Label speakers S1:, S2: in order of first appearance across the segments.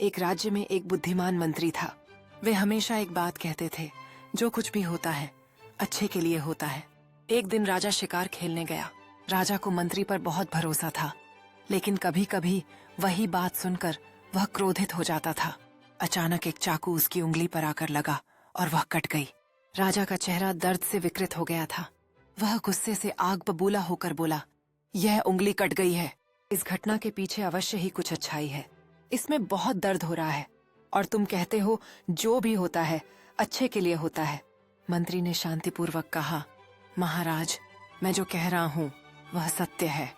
S1: एक राज्य में एक बुद्धिमान मंत्री था। वे हमेशा एक बात कहते थे, जो कुछ भी होता है अच्छे के लिए होता है। एक दिन राजा शिकार खेलने गया। राजा को मंत्री पर बहुत भरोसा था, लेकिन कभी कभी वही बात सुनकर वह क्रोधित हो जाता था। अचानक एक चाकू उसकी उंगली पर आकर लगा और वह कट गई। राजा का चेहरा दर्द से विकृत हो गया था। वह गुस्से से आग बबूला होकर बोला, यह उंगली कट गई है। इस घटना के पीछे अवश्य ही कुछ अच्छाई है। इसमें बहुत दर्द हो रहा है और तुम कहते हो जो भी होता है अच्छे के लिए होता है। मंत्री ने शांतिपूर्वक कहा, महाराज, मैं जो कह रहा हूँ वह सत्य है।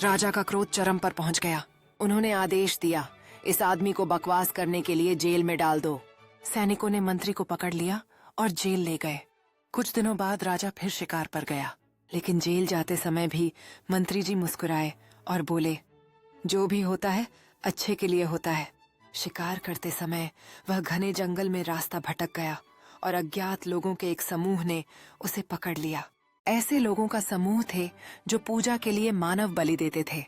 S1: राजा का क्रोध चरम पर पहुंच गया। उन्होंने आदेश दिया, इस आदमी को बकवास करने के लिए जेल में डाल दो। सैनिकों ने मंत्री को पकड़ लिया और जेल ले गए। कुछ दिनों बाद राजा फिर शिकार पर गया, लेकिन जेल जाते समय भी मंत्री जी मुस्कुराए और बोले, जो भी होता है अच्छे के लिए होता है। शिकार करते समय वह घने जंगल में रास्ता भटक गया और अज्ञात लोगों के एक समूह ने उसे पकड़ लिया। ऐसे लोगों का समूह थे जो पूजा के लिए मानव बलि देते थे।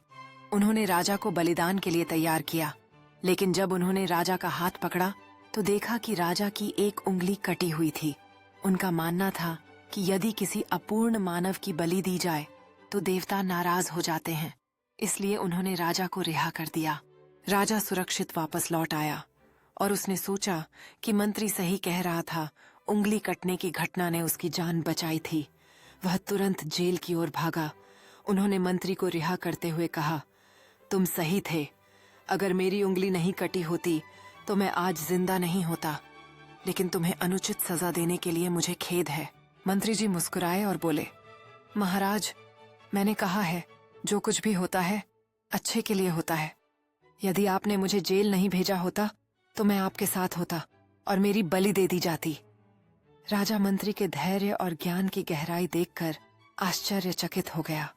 S1: उन्होंने राजा को बलिदान के लिए तैयार किया, लेकिन जब उन्होंने राजा का हाथ पकड़ा तो देखा कि राजा की एक उंगली कटी हुई थी। उनका मानना था कि यदि किसी अपूर्ण मानव की बलि दी जाए तो देवता नाराज हो जाते हैं, इसलिए उन्होंने राजा को रिहा कर दिया। राजा सुरक्षित वापस लौट आया और उसने सोचा कि मंत्री सही कह रहा था, उंगली कटने की घटना ने उसकी जान बचाई थी। वह तुरंत जेल की ओर भागा। उन्होंने मंत्री को रिहा करते हुए कहा, तुम सही थे। अगर मेरी उंगली नहीं कटी होती तो मैं आज जिंदा नहीं होता, लेकिन तुम्हें अनुचित सजा देने के लिए मुझे खेद है। मंत्री जी मुस्कुराए और बोले, महाराज, मैंने कहा है जो कुछ भी होता है अच्छे के लिए होता है। यदि आपने मुझे जेल नहीं भेजा होता तो मैं आपके साथ होता और मेरी बलि दे दी जाती। राजा मंत्री के धैर्य और ज्ञान की गहराई देखकर आश्चर्यचकित हो गया।